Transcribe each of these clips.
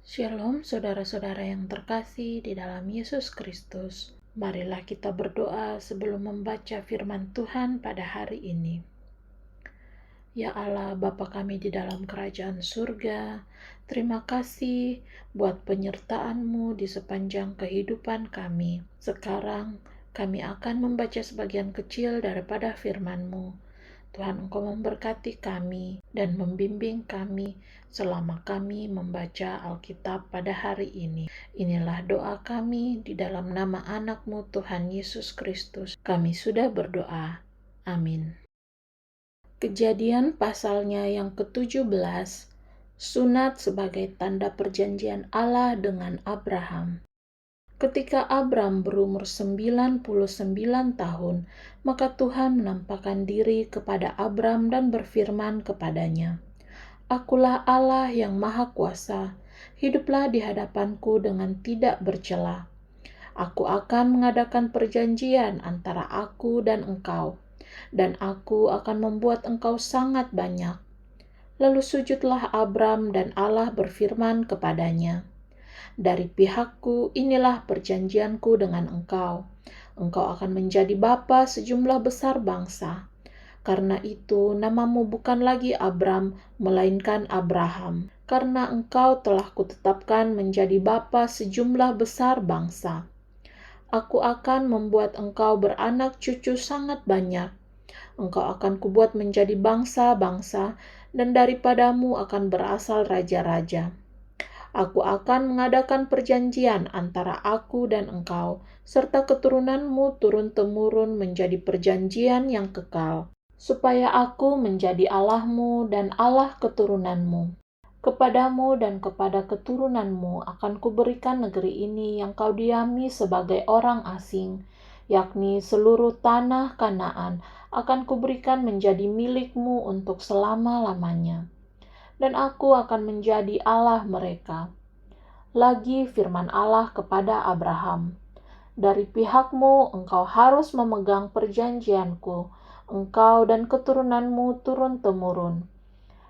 Shalom saudara-saudara yang terkasih di dalam Yesus Kristus. Marilah kita berdoa sebelum membaca firman Tuhan pada hari ini. Ya Allah, Bapa kami di dalam kerajaan surga, terima kasih buat penyertaan-Mu di sepanjang kehidupan kami. Sekarang kami akan membaca sebagian kecil daripada firman-Mu. Tuhan, Engkau memberkati kami dan membimbing kami selama kami membaca Alkitab pada hari ini. Inilah doa kami di dalam nama anak-Mu Tuhan Yesus Kristus. Kami sudah berdoa. Amin. Kejadian pasalnya yang ke-17, sunat sebagai tanda perjanjian Allah dengan Abraham. Ketika Abram berumur 99 tahun, maka Tuhan menampakkan diri kepada Abram dan berfirman kepadanya, "Akulah Allah yang Maha Kuasa, hiduplah di hadapanku dengan tidak bercela. Aku akan mengadakan perjanjian antara aku dan engkau, dan aku akan membuat engkau sangat banyak." Lalu sujudlah Abram dan Allah berfirman kepadanya, "Dari pihakku inilah perjanjianku dengan engkau. Engkau akan menjadi bapa sejumlah besar bangsa. Karena itu namamu bukan lagi Abram, melainkan Abraham. Karena engkau telah kutetapkan menjadi bapa sejumlah besar bangsa. Aku akan membuat engkau beranak cucu sangat banyak. Engkau akan kubuat menjadi bangsa-bangsa, dan daripadamu akan berasal raja-raja. Aku akan mengadakan perjanjian antara aku dan engkau, serta keturunanmu turun-temurun menjadi perjanjian yang kekal, supaya aku menjadi Allahmu dan Allah keturunanmu. Kepadamu dan kepada keturunanmu akan kuberikan negeri ini yang kau diami sebagai orang asing, yakni seluruh tanah Kanaan akan kuberikan menjadi milikmu untuk selama-lamanya. Dan aku akan menjadi Allah mereka." Lagi firman Allah kepada Abraham, "Dari pihakmu engkau harus memegang perjanjianku, engkau dan keturunanmu turun-temurun.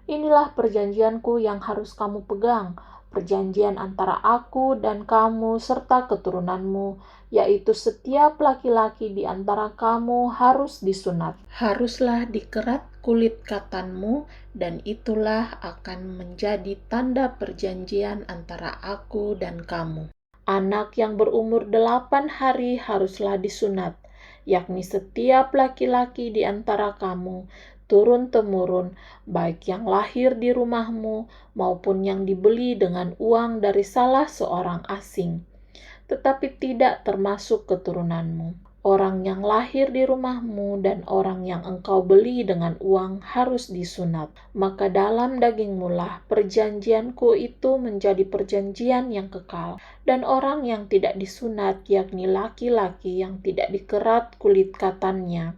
Inilah perjanjianku yang harus kamu pegang, perjanjian antara aku dan kamu serta keturunanmu, yaitu setiap laki-laki di antara kamu harus disunat. Haruslah dikerat kulit katanmu, dan itulah akan menjadi tanda perjanjian antara aku dan kamu. Anak yang berumur 8 hari haruslah disunat, yakni setiap laki-laki di antara kamu, turun-temurun, baik yang lahir di rumahmu maupun yang dibeli dengan uang dari salah seorang asing, tetapi tidak termasuk keturunanmu. Orang yang lahir di rumahmu dan orang yang engkau beli dengan uang harus disunat. Maka dalam dagingmulah perjanjianku itu menjadi perjanjian yang kekal. Dan orang yang tidak disunat, yakni laki-laki yang tidak dikerat kulit katannya,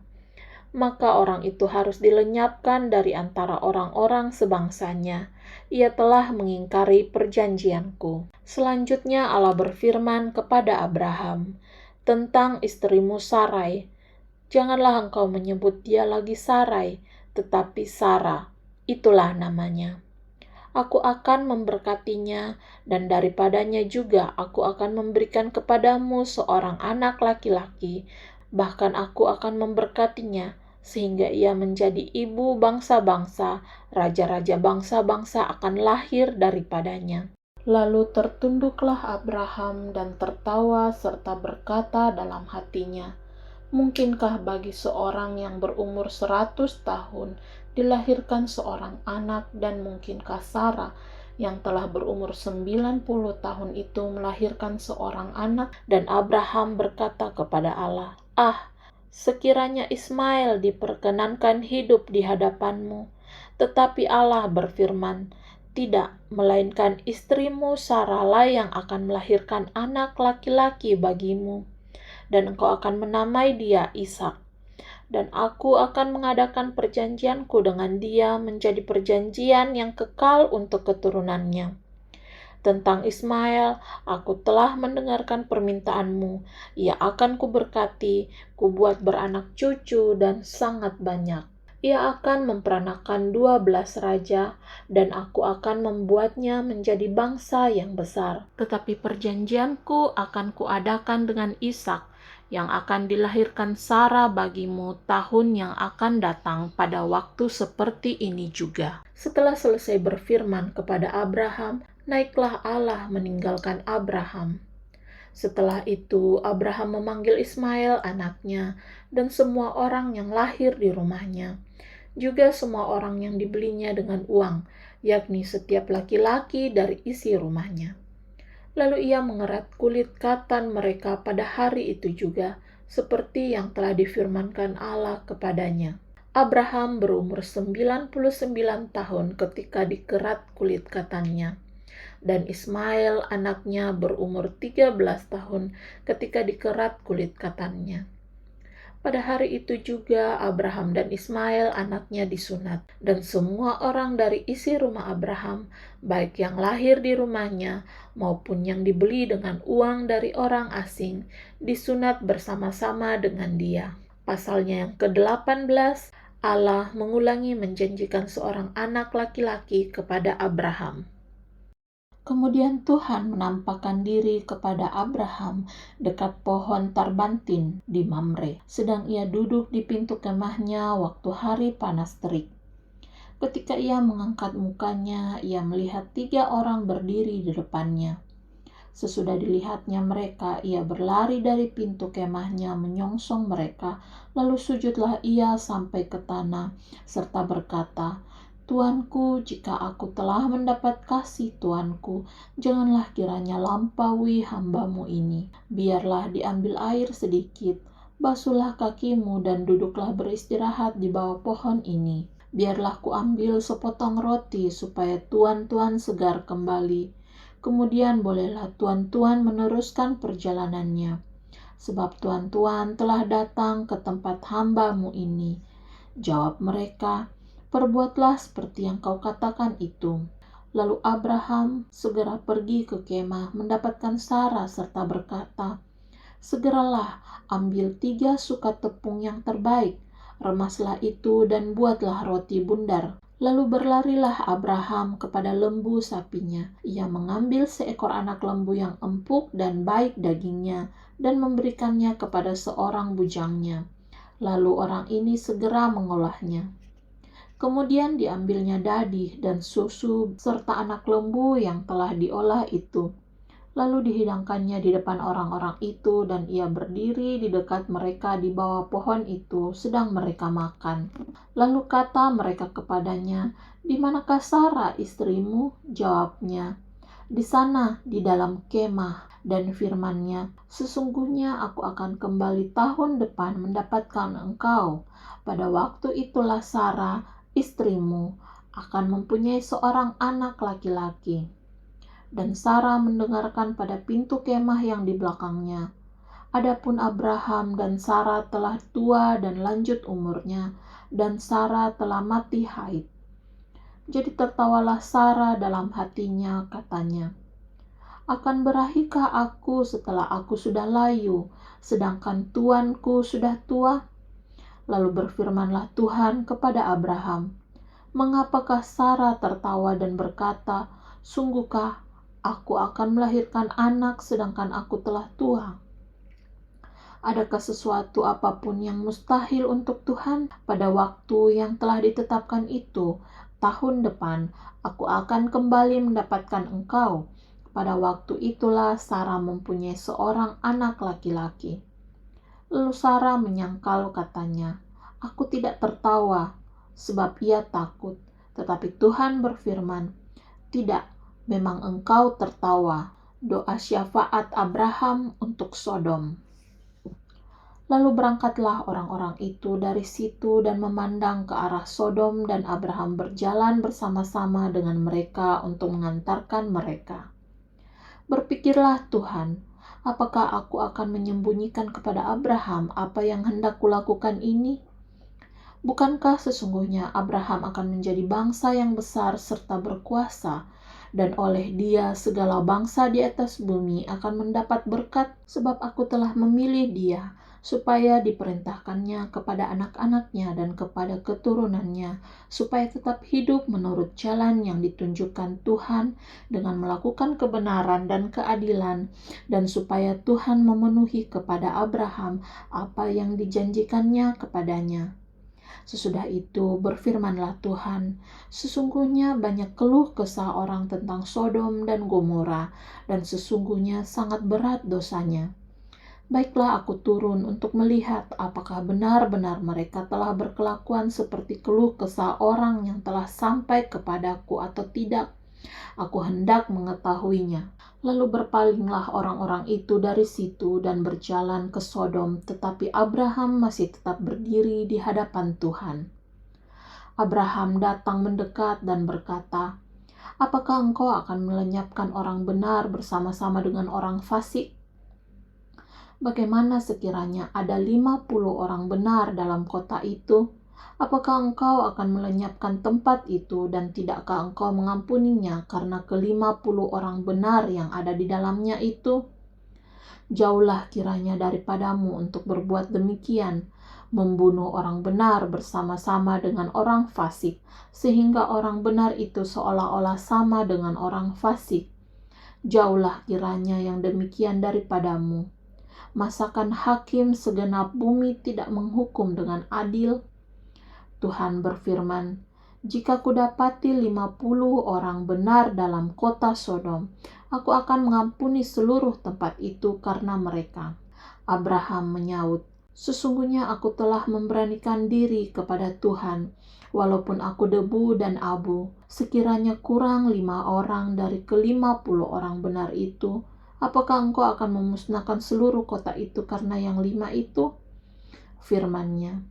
maka orang itu harus dilenyapkan dari antara orang-orang sebangsanya. Ia telah mengingkari perjanjianku. Selanjutnya Allah berfirman kepada Abraham tentang istrimu Sarai, "Janganlah engkau menyebut dia lagi Sarai, tetapi Sara, itulah namanya. Aku akan memberkatinya, dan daripadanya juga aku akan memberikan kepadamu seorang anak laki-laki. Bahkan aku akan memberkatinya, sehingga ia menjadi ibu bangsa-bangsa, raja-raja bangsa-bangsa akan lahir daripadanya." Lalu tertunduklah Abraham dan tertawa serta berkata dalam hatinya, "Mungkinkah bagi seorang yang berumur 100 tahun dilahirkan seorang anak, dan mungkinkah Sara yang telah berumur 90 tahun itu melahirkan seorang anak?" Dan Abraham berkata kepada Allah, "Sekiranya Ismail diperkenankan hidup di hadapanmu." Tetapi Allah berfirman, "Tidak, melainkan istrimu Saralah yang akan melahirkan anak laki-laki bagimu, dan engkau akan menamai dia Ishak. Dan aku akan mengadakan perjanjianku dengan dia menjadi perjanjian yang kekal untuk keturunannya. Tentang Ismail, aku telah mendengarkan permintaanmu. Ia akan kuberkati, kubuat beranak cucu dan sangat banyak." Ia akan memperanakan 12 raja, dan aku akan membuatnya menjadi bangsa yang besar. Tetapi perjanjianku akan kuadakan dengan Ishak, yang akan dilahirkan Sara bagimu tahun yang akan datang pada waktu seperti ini juga. Setelah selesai berfirman kepada Abraham, naiklah Allah meninggalkan Abraham. Setelah itu, Abraham memanggil Ismail anaknya dan semua orang yang lahir di rumahnya, juga semua orang yang dibelinya dengan uang, yakni setiap laki-laki dari isi rumahnya. Lalu ia mengerat kulit katan mereka pada hari itu juga, seperti yang telah difirmankan Allah kepadanya. Abraham berumur 99 tahun ketika dikerat kulit katannya, dan Ismail anaknya berumur 13 tahun ketika dikerat kulit katannya. Pada hari itu juga Abraham dan Ismail anaknya disunat, dan semua orang dari isi rumah Abraham, baik yang lahir di rumahnya maupun yang dibeli dengan uang dari orang asing, disunat bersama-sama dengan dia. Pasalnya yang ke-18, Allah mengulangi menjanjikan seorang anak laki-laki kepada Abraham. Kemudian Tuhan menampakkan diri kepada Abraham dekat pohon tarbantin di Mamre, sedang ia duduk di pintu kemahnya waktu hari panas terik. Ketika ia mengangkat mukanya, ia melihat 3 orang berdiri di depannya. Sesudah dilihatnya mereka, ia berlari dari pintu kemahnya menyongsong mereka, lalu sujudlah ia sampai ke tanah, serta berkata, Tuanku, jika aku telah mendapat kasih Tuanku, janganlah kiranya lampaui hamba-Mu ini. Biarlah diambil air sedikit, basuhlah kakimu dan duduklah beristirahat di bawah pohon ini. Biarlah kuambil sepotong roti supaya tuan-tuan segar kembali. Kemudian bolehlah tuan-tuan meneruskan perjalanannya. Sebab tuan-tuan telah datang ke tempat hamba-Mu ini. Jawab mereka, perbuatlah seperti yang kau katakan itu. Lalu Abraham segera pergi ke kemah mendapatkan Sara serta berkata, segeralah ambil 3 suka tepung yang terbaik, remaslah itu dan buatlah roti bundar. Lalu berlarilah Abraham kepada lembu sapinya. Ia mengambil seekor anak lembu yang empuk dan baik dagingnya dan memberikannya kepada seorang bujangnya. Lalu orang ini segera mengolahnya. Kemudian diambilnya dadih dan susu serta anak lembu yang telah diolah itu. Lalu dihidangkannya di depan orang-orang itu dan ia berdiri di dekat mereka di bawah pohon itu sedang mereka makan. Lalu kata mereka kepadanya, "Di manakah Sara istrimu?" Jawabnya, "Di sana, di dalam kemah." Dan firman-Nya, "Sesungguhnya aku akan kembali tahun depan mendapatkan engkau. Pada waktu itulah Sara, istrimu, akan mempunyai seorang anak laki-laki." Dan Sara mendengarkan pada pintu kemah yang di belakangnya. Adapun Abraham dan Sara telah tua dan lanjut umurnya, dan Sara telah mati haid. Jadi tertawalah Sara dalam hatinya, katanya, "Akan berahikah aku setelah aku sudah layu, sedangkan tuanku sudah tua?" Lalu berfirmanlah Tuhan kepada Abraham, "Mengapakah Sara tertawa dan berkata, sungguhkah aku akan melahirkan anak sedangkan aku telah tua? Adakah sesuatu apapun yang mustahil untuk Tuhan? Pada waktu yang telah ditetapkan itu, tahun depan, aku akan kembali mendapatkan engkau." Pada waktu itulah Sara mempunyai seorang anak laki-laki. Lalu Sara menyangkal, katanya, "Aku tidak tertawa," sebab ia takut. Tetapi Tuhan berfirman, "Tidak, memang engkau tertawa." Doa syafaat Abraham untuk Sodom. Lalu berangkatlah orang-orang itu dari situ dan memandang ke arah Sodom, dan Abraham berjalan bersama-sama dengan mereka untuk mengantarkan mereka. Berpikirlah Tuhan, apakah aku akan menyembunyikan kepada Abraham apa yang hendak kulakukan ini? Bukankah sesungguhnya Abraham akan menjadi bangsa yang besar serta berkuasa, dan oleh dia segala bangsa di atas bumi akan mendapat berkat, sebab aku telah memilih dia supaya diperintahkannya kepada anak-anaknya dan kepada keturunannya, supaya tetap hidup menurut jalan yang ditunjukkan Tuhan dengan melakukan kebenaran dan keadilan, dan supaya Tuhan memenuhi kepada Abraham apa yang dijanjikannya kepadanya. Sesudah itu berfirmanlah Tuhan, sesungguhnya banyak keluh kesah orang tentang Sodom dan Gomora, dan sesungguhnya sangat berat dosanya. Baiklah, aku turun untuk melihat apakah benar-benar mereka telah berkelakuan seperti keluh kesah orang yang telah sampai kepadaku atau tidak. Aku hendak mengetahuinya. Lalu berpalinglah orang-orang itu dari situ dan berjalan ke Sodom, tetapi Abraham masih tetap berdiri di hadapan Tuhan. Abraham datang mendekat dan berkata, "Apakah engkau akan melenyapkan orang benar bersama-sama dengan orang fasik? Bagaimana sekiranya ada 50 orang benar dalam kota itu? Apakah engkau akan melenyapkan tempat itu dan tidakkah engkau mengampuninya karena ke-50 orang benar yang ada di dalamnya itu? Jauhlah kiranya daripadamu untuk berbuat demikian, membunuh orang benar bersama-sama dengan orang fasik, sehingga orang benar itu seolah-olah sama dengan orang fasik. Jauhlah kiranya yang demikian daripadamu. Masakan hakim segenap bumi tidak menghukum dengan adil?" Tuhan berfirman, "Jika kudapati 50 orang benar dalam kota Sodom, aku akan mengampuni seluruh tempat itu karena mereka." Abraham menyaut, "Sesungguhnya aku telah memberanikan diri kepada Tuhan, walaupun aku debu dan abu, sekiranya kurang 5 orang dari ke-50 orang benar itu, apakah engkau akan memusnahkan seluruh kota itu karena yang 5 itu?" Firman-Nya,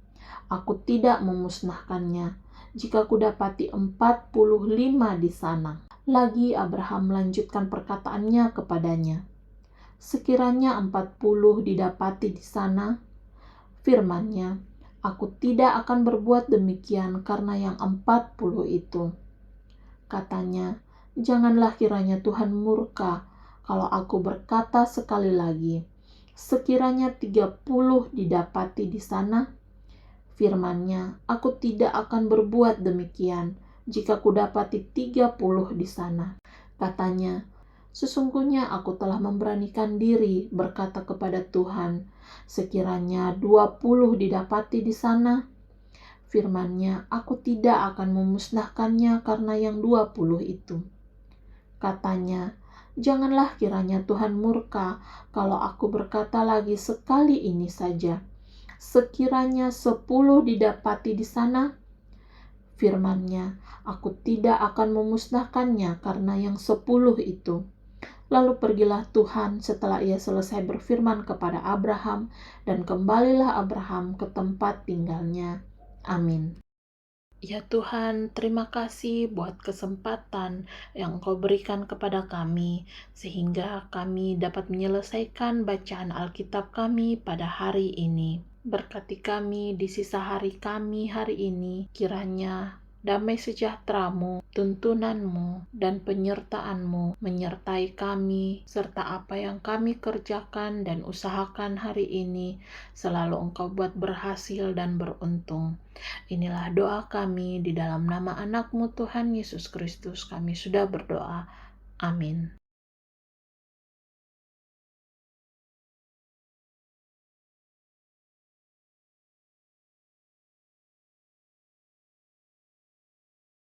"Aku tidak memusnahkannya, jika kudapati 45 di sana." Lagi Abraham melanjutkan perkataannya kepadanya, "Sekiranya 40 didapati di sana," firman-Nya, "aku tidak akan berbuat demikian karena yang 40 itu." Katanya, "Janganlah kiranya Tuhan murka kalau aku berkata sekali lagi, sekiranya 30 didapati di sana." Firman-Nya, "Aku tidak akan berbuat demikian jika kudapati 30 di sana." Katanya, "Sesungguhnya aku telah memberanikan diri berkata kepada Tuhan, sekiranya 20 didapati di sana." Firman-Nya, "Aku tidak akan memusnahkannya karena yang 20 itu." Katanya, "Janganlah kiranya Tuhan murka kalau aku berkata lagi sekali ini saja, sekiranya 10 didapati di sana." Firman-Nya, "Aku tidak akan memusnahkannya karena yang 10 itu." Lalu pergilah Tuhan setelah ia selesai berfirman kepada Abraham, dan kembalilah Abraham ke tempat tinggalnya. Amin. Ya Tuhan, terima kasih buat kesempatan yang Engkau berikan kepada kami, sehingga kami dapat menyelesaikan bacaan Alkitab kami pada hari ini. Berkati kami di sisa hari kami hari ini, kiranya damai sejahtera-Mu, tuntunan-Mu, dan penyertaan-Mu menyertai kami, serta apa yang kami kerjakan dan usahakan hari ini, selalu Engkau buat berhasil dan beruntung. Inilah doa kami di dalam nama anak-Mu Tuhan Yesus Kristus, kami sudah berdoa. Amin.